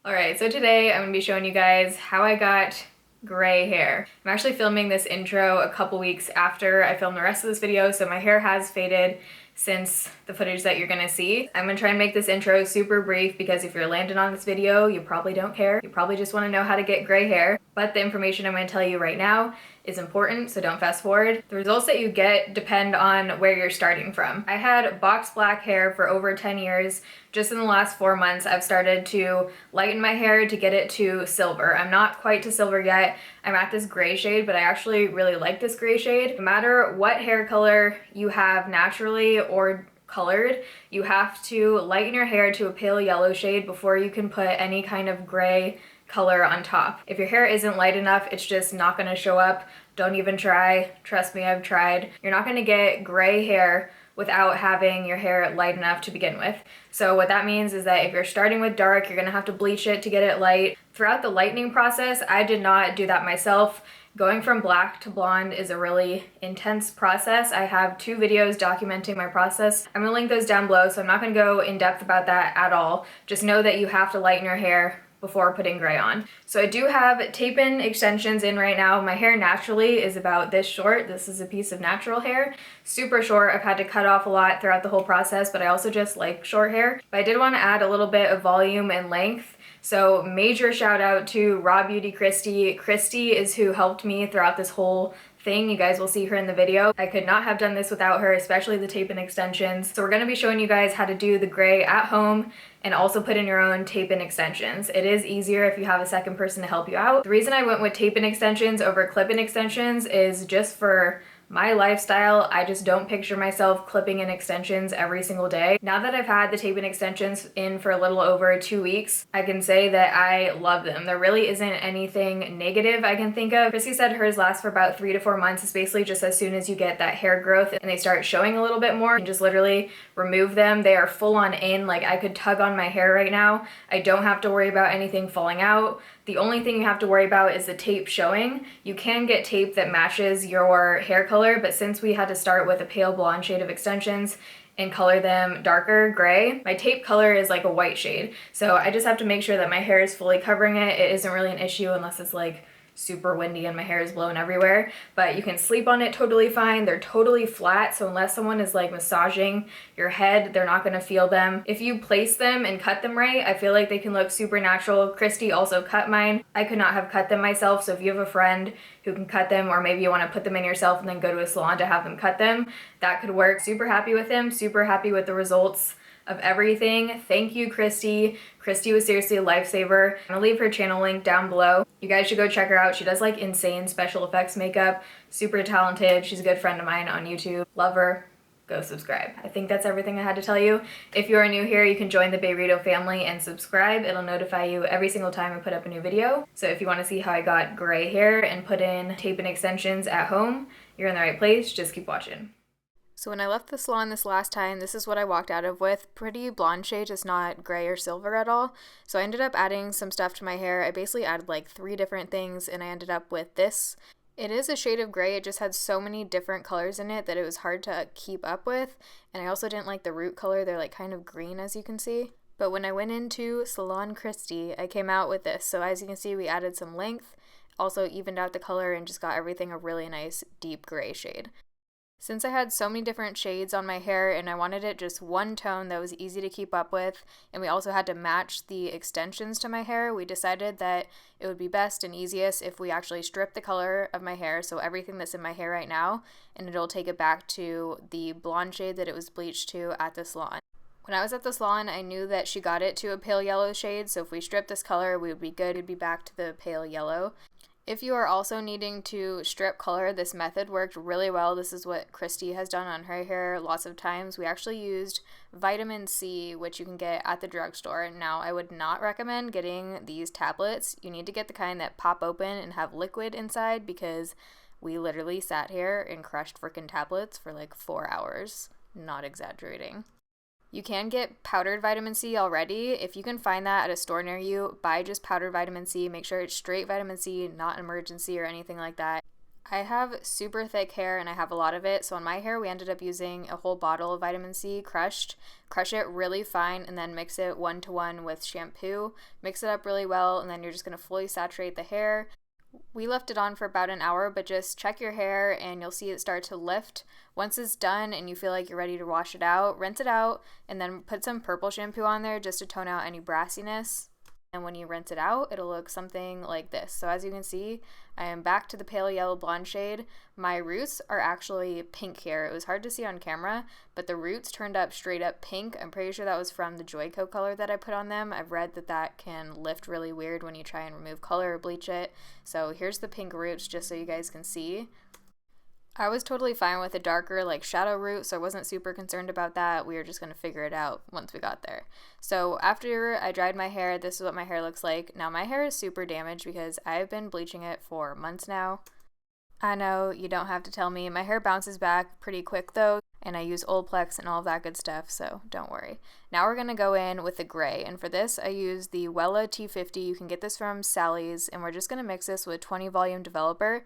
Alright, so today I'm going to be showing you guys how I got gray hair. I'm actually filming this intro a couple weeks after I filmed the rest of this video, so my hair has faded since the footage that you're gonna see. I'm gonna try and make this intro super brief because if you're landing on this video, you probably don't care. You probably just wanna know how to get gray hair, but the information I'm gonna tell you right now is important, so don't fast forward. The results that you get depend on where you're starting from. I had box black hair for over 10 years. Just in the last 4 months, I've started to lighten my hair to get it to silver. I'm not quite to silver yet. I'm at this gray shade, but I actually really like this gray shade. No matter what hair color you have naturally or colored, you have to lighten your hair to a pale yellow shade before you can put any kind of gray color on top. If your hair isn't light enough, it's just not gonna show up. Don't even try. Trust me, I've tried. You're not gonna get gray hair without having your hair light enough to begin with. So what that means is that if you're starting with dark, you're gonna have to bleach it to get it light. Throughout the lightening process, I did not do that myself. Going from black to blonde is a really intense process. I have 2 videos documenting my process. I'm gonna link those down below, so I'm not gonna go in depth about that at all. Just know that you have to lighten your hair before putting gray on. So I do have tape-in extensions in right now. My hair naturally is about this short. This is a piece of natural hair. Super short. I've had to cut off a lot throughout the whole process, but I also just like short hair. But I did want to add a little bit of volume and length. So major shout out to Raw Beauty Christy. Christy is who helped me throughout this whole thing. You guys will see her in the video. I could not have done this without her, especially the tape-in extensions. So we're going to be showing you guys how to do the gray at home and also put in your own tape-in extensions. It is easier if you have a second person to help you out. The reason I went with tape-in extensions over clip-in extensions is just for my lifestyle. I just don't picture myself clipping in extensions every single day. Now that I've had the tape-in extensions in for a little over 2 weeks, I can say that I love them. There really isn't anything negative I can think of. Chrissy said hers lasts for about 3 to 4 months. It's basically just as soon as you get that hair growth and they start showing a little bit more, you just literally remove them. They are full on in. Like, I could tug on my hair right now. I don't have to worry about anything falling out. The only thing you have to worry about is the tape showing. You can get tape that matches your hair color, but since we had to start with a pale blonde shade of extensions and color them darker gray, my tape color is like a white shade. So I just have to make sure that my hair is fully covering it. It isn't really an issue unless it's like super windy and my hair is blowing everywhere, but you can sleep on it totally fine. They're totally flat, so unless someone is like massaging your head, they're not gonna feel them. If you place them and cut them right, I feel like they can look super natural. Christy also cut mine. I could not have cut them myself, so if you have a friend who can cut them, or maybe you want to put them in yourself and then go to a salon to have them cut them, that could work. Super happy with them, super happy with the results of everything. Thank you, Christy. Christy was seriously a lifesaver. I'm gonna leave her channel link down below. You guys should go check her out. She does like insane special effects makeup. Super talented. She's a good friend of mine on YouTube. Love her. Go subscribe. I think that's everything I had to tell you. If you are new here, you can join the Bayrito family and subscribe. It'll notify you every single time I put up a new video. So if you want to see how I got gray hair and put in tape and extensions at home, you're in the right place. Just keep watching. So when I left the salon this last time, this is what I walked out of with. Pretty blonde shade, just not gray or silver at all. So I ended up adding some stuff to my hair. I basically added like 3 different things and I ended up with this. It is a shade of gray. It just had so many different colors in it that it was hard to keep up with. And I also didn't like the root color. They're like kind of green, as you can see. But when I went into Salon Christy, I came out with this. So as you can see, we added some length, also evened out the color and just got everything a really nice deep gray shade. Since I had so many different shades on my hair and I wanted it just one tone that was easy to keep up with, and we also had to match the extensions to my hair, we decided that it would be best and easiest if we actually strip the color of my hair, so everything that's in my hair right now, and it'll take it back to the blonde shade that it was bleached to at the salon. When I was at the salon, I knew that she got it to a pale yellow shade, so if we stripped this color, we would be good. It'd be back to the pale yellow. If you are also needing to strip color, this method worked really well. This is what Christy has done on her hair lots of times. We actually used vitamin C, which you can get at the drugstore. Now, I would not recommend getting these tablets. You need to get the kind that pop open and have liquid inside, because we literally sat here and crushed freaking tablets for like 4 hours. Not exaggerating. You can get powdered vitamin C already. If you can find that at a store near you, buy just powdered vitamin C. Make sure it's straight vitamin C, not emergency or anything like that. I have super thick hair and I have a lot of it, so on my hair we ended up using a whole bottle of vitamin C crushed. Crush it really fine and then mix it 1-to-1 with shampoo. Mix it up really well and then you're just going to fully saturate the hair. We left it on for about an hour, but just check your hair and you'll see it start to lift. Once it's done and you feel like you're ready to wash it out, rinse it out and then put some purple shampoo on there just to tone out any brassiness. And when you rinse it out, it'll look something like this. So as you can see, I am back to the pale yellow blonde shade. My roots are actually pink here. It was hard to see on camera, but the roots turned up straight up pink. I'm pretty sure that was from the Joico color that I put on them. I've read that that can lift really weird when you try and remove color or bleach it. So here's the pink roots just so you guys can see. I was totally fine with a darker like shadow root, so I wasn't super concerned about that. We were just going to figure it out once we got there. So after I dried my hair, this is what my hair looks like. Now my hair is super damaged because I've been bleaching it for months now. I know you don't have to tell me. My hair bounces back pretty quick though, and I use Olaplex and all of that good stuff, so don't worry. Now we're going to go in with the gray, and for this I use the Wella T50. You can get this from Sally's, and we're just going to mix this with 20 volume developer.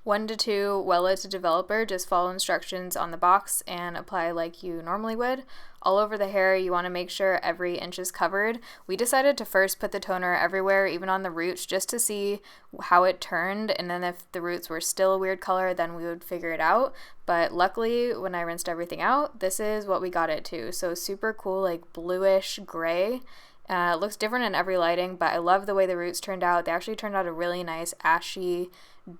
1-to-2 Wella to developer, just follow instructions on the box and apply like you normally would. All over the hair, you want to make sure every inch is covered. We decided to first put the toner everywhere, even on the roots, just to see how it turned, and then if the roots were still a weird color, then we would figure it out. But luckily, when I rinsed everything out, this is what we got it to. So super cool, like bluish gray. It looks different in every lighting, but I love the way the roots turned out. They actually turned out a really nice ashy,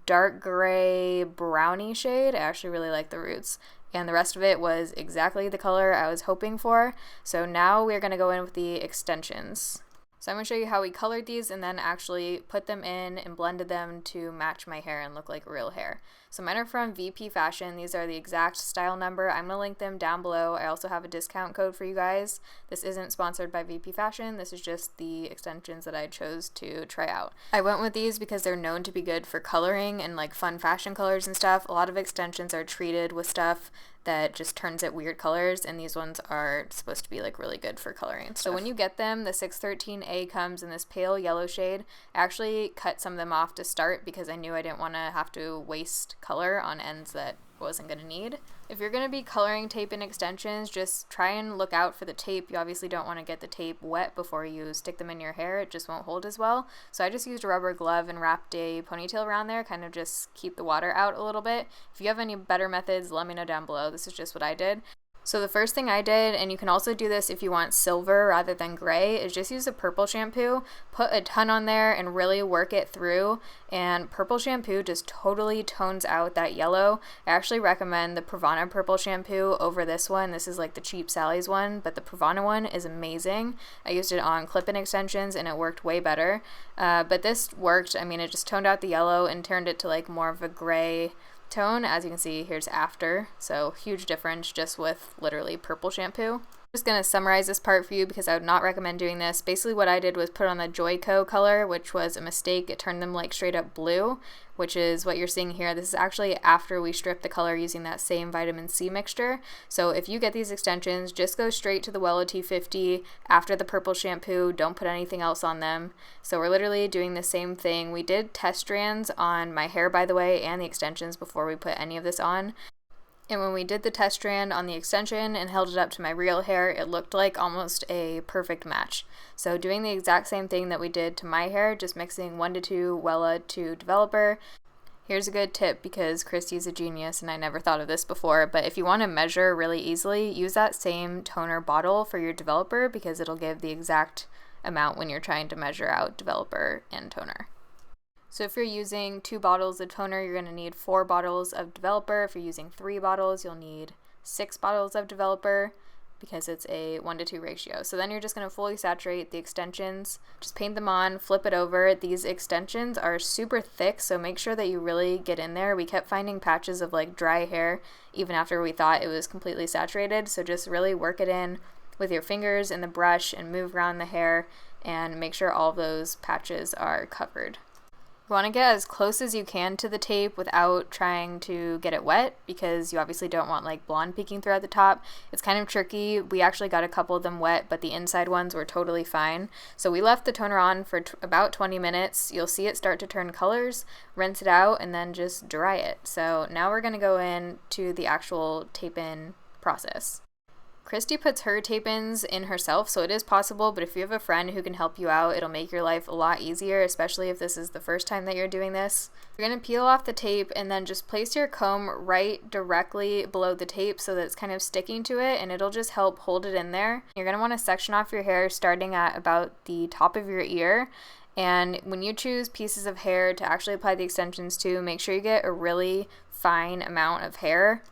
dark gray, browny shade. I actually really like the roots. And the rest of it was exactly the color I was hoping for. So now we're going to go in with the extensions. So I'm going to show you how we colored these and then actually put them in and blended them to match my hair and look like real hair. So mine are from VP Fashion. These are the exact style number. I'm going to link them down below. I also have a discount code for you guys. This isn't sponsored by VP Fashion. This is just the extensions that I chose to try out. I went with these because they're known to be good for coloring and like fun fashion colors and stuff. A lot of extensions are treated with stuff that just turns it weird colors, and these ones are supposed to be like really good for coloring and stuff. So when you get them, the 613A comes in this pale yellow shade. I actually cut some of them off to start because I knew I didn't want to have to waste color on ends that I wasn't going to need. If you're going to be coloring tape in extensions, just try and look out for the tape. You obviously don't want to get the tape wet before you stick them in your hair. It just won't hold as well. So I just used a rubber glove and wrapped a ponytail around there, kind of just keep the water out a little bit. If you have any better methods, let me know down below. This is just what I did. So the first thing I did, and you can also do this if you want silver rather than gray, is just use a purple shampoo, put a ton on there and really work it through, and purple shampoo just totally tones out that yellow. I actually recommend the Pravana purple shampoo over this one. This is like the cheap Sally's one, but the Pravana one is amazing. I used it on clip-in extensions and it worked way better, but this worked. I mean, it just toned out the yellow and turned it to like more of a gray tone. As you can see, here's after, so huge difference just with literally purple shampoo. I'm just going to summarize this part for you because I would not recommend doing this. Basically what I did was put on the Joico color, which was a mistake. It turned them like straight up blue, which is what you're seeing here. This is actually after we stripped the color using that same vitamin C mixture. So if you get these extensions, just go straight to the Wella T50 after the purple shampoo. Don't put anything else on them. So we're literally doing the same thing. We did test strands on my hair, by the way, and the extensions before we put any of this on. And when we did the test strand on the extension and held it up to my real hair, it looked like almost a perfect match. So doing the exact same thing that we did to my hair, just mixing 1-to-2 Wella to developer. Here's a good tip because Christy's a genius and I never thought of this before, but if you want to measure really easily, use that same toner bottle for your developer because it'll give the exact amount when you're trying to measure out developer and toner. So if you're using 2 bottles of toner, you're going to need 4 bottles of developer. If you're using 3 bottles, you'll need 6 bottles of developer because it's a 1-to-2 ratio. So then you're just going to fully saturate the extensions. Just paint them on, flip it over. These extensions are super thick, so make sure that you really get in there. We kept finding patches of like dry hair even after we thought it was completely saturated. So just really work it in with your fingers and the brush and move around the hair and make sure all of those patches are covered. You want to get as close as you can to the tape without trying to get it wet, because you obviously don't want like blonde peeking throughout the top. It's kind of tricky. We actually got a couple of them wet, but the inside ones were totally fine. So we left the toner on for about 20 minutes. You'll see it start to turn colors, rinse it out, and then just dry it. So now we're going to go in to the actual tape-in process. Christy puts her tape-ins in herself, so it is possible, but if you have a friend who can help you out, it'll make your life a lot easier, especially if this is the first time that you're doing this. You're going to peel off the tape and then just place your comb right directly below the tape so that it's kind of sticking to it, and it'll just help hold it in there. You're going to want to section off your hair starting at about the top of your ear. And when you choose pieces of hair to actually apply the extensions to, make sure you get a really fine amount of hair.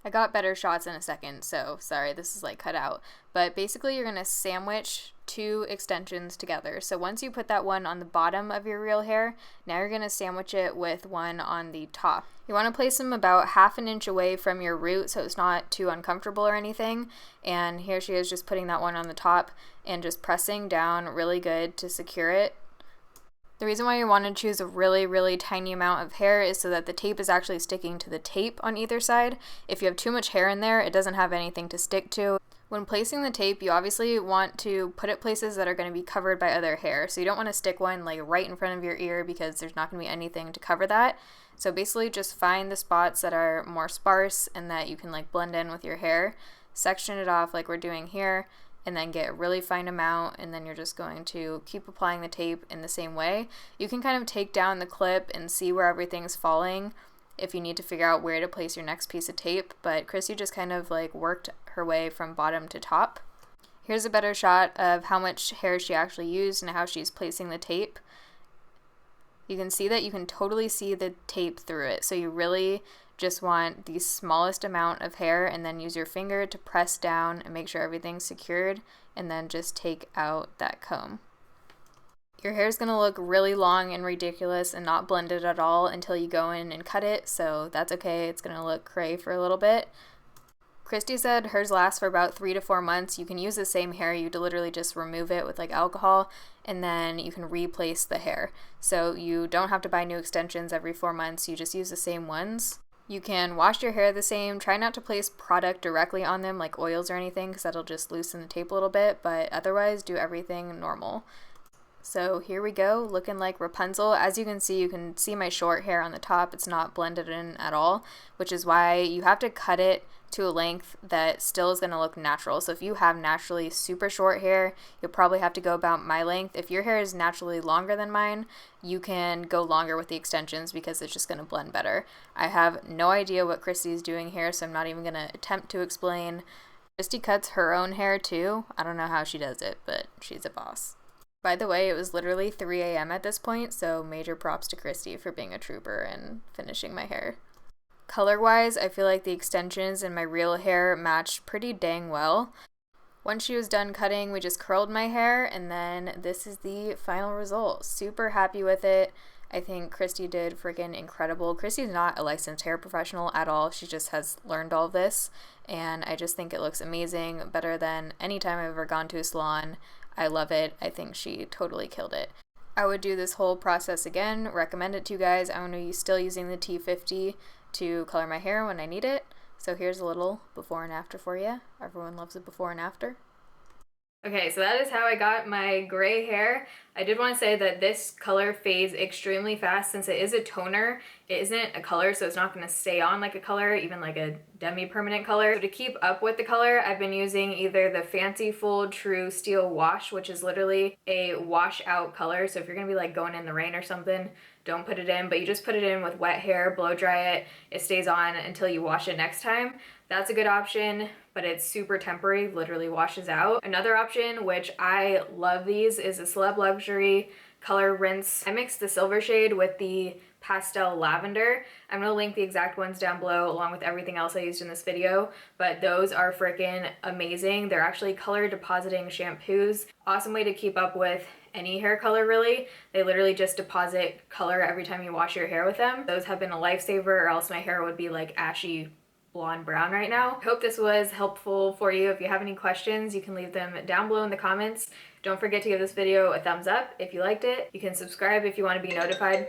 I got better shots in a second, so sorry, this is like cut out. But basically you're going to sandwich 2 extensions together. So once you put that one on the bottom of your real hair, now you're going to sandwich it with one on the top. You want to place them about 1/2 inch away from your root so it's not too uncomfortable or anything. And here she is just putting that one on the top and just pressing down really good to secure it. The reason why you want to choose a really, really tiny amount of hair is so that the tape is actually sticking to the tape on either side. If you have too much hair in there, it doesn't have anything to stick to. When placing the tape, you obviously want to put it places that are going to be covered by other hair. So you don't want to stick one like right in front of your ear because there's not going to be anything to cover that. So basically just find the spots that are more sparse and that you can like blend in with your hair. Section it off like we're doing here, and then get a really fine amount, and then you're just going to keep applying the tape in the same way. You can kind of take down the clip and see where everything's falling if you need to figure out where to place your next piece of tape, but Chrissy just kind of like worked her way from bottom to top. Here's a better shot of how much hair she actually used and how she's placing the tape. You can see that you can totally see the tape through it, so you really just want the smallest amount of hair, and then use your finger to press down and make sure everything's secured, and then just take out that comb. Your hair is going to look really long and ridiculous and not blended at all until you go in and cut it, so that's okay. It's going to look gray for a little bit. Christy said hers lasts for about 3 to 4 months. You can use the same hair, you literally just remove it with like alcohol, and then you can replace the hair. So you don't have to buy new extensions every 4 months, you just use the same ones. You can wash your hair the same. Try not to place product directly on them like oils or anything, because that'll just loosen the tape a little bit, but otherwise do everything normal. So here we go, looking like Rapunzel. As you can see my short hair on the top. It's not blended in at all, which is why you have to cut it to a length that still is going to look natural. So if you have naturally super short hair, you'll probably have to go about my length. If your hair is naturally longer than mine, you can go longer with the extensions because it's just going to blend better. I have no idea what Christy is doing here, so I'm not even going to attempt to explain. Christy cuts her own hair too. I don't know how she does it, but she's a boss. By the way, it was literally 3 a.m. at this point, so major props to Christy for being a trooper and finishing my hair. Color-wise, I feel like the extensions in my real hair matched pretty dang well. Once she was done cutting, we just curled my hair, and then this is the final result. Super happy with it. I think Christy did freaking incredible. Christy's not a licensed hair professional at all. She just has learned all of this, and I just think it looks amazing, better than any time I've ever gone to a salon. I love it. I think she totally killed it. I would do this whole process again, recommend it to you guys. I'm going to be still using the T50 to color my hair when I need it. So here's a little before and after for you. Everyone loves a before and after. Okay, so that is how I got my gray hair. I did want to say that this color fades extremely fast. Since it is a toner, it isn't a color, so it's not going to stay on like a color, even like a demi-permanent color. So to keep up with the color, I've been using either the Fancy Fold True Steel Wash, which is literally a wash out color. So if you're going to be like going in the rain or something, don't put it in, but you just put it in with wet hair, blow dry it. It stays on until you wash it next time. That's a good option, but it's super temporary, literally washes out. Another option, which I love these, is a Celeb Luxury Color Rinse. I mixed the silver shade with the pastel lavender. I'm gonna link the exact ones down below along with everything else I used in this video, but those are freaking amazing. They're actually color depositing shampoos. Awesome way to keep up with any hair color really. They literally just deposit color every time you wash your hair with them. Those have been a lifesaver, or else my hair would be like ashy blonde brown right now. I hope this was helpful for you. If you have any questions, you can leave them down below in the comments. Don't forget to give this video a thumbs up if you liked it. You can subscribe if you want to be notified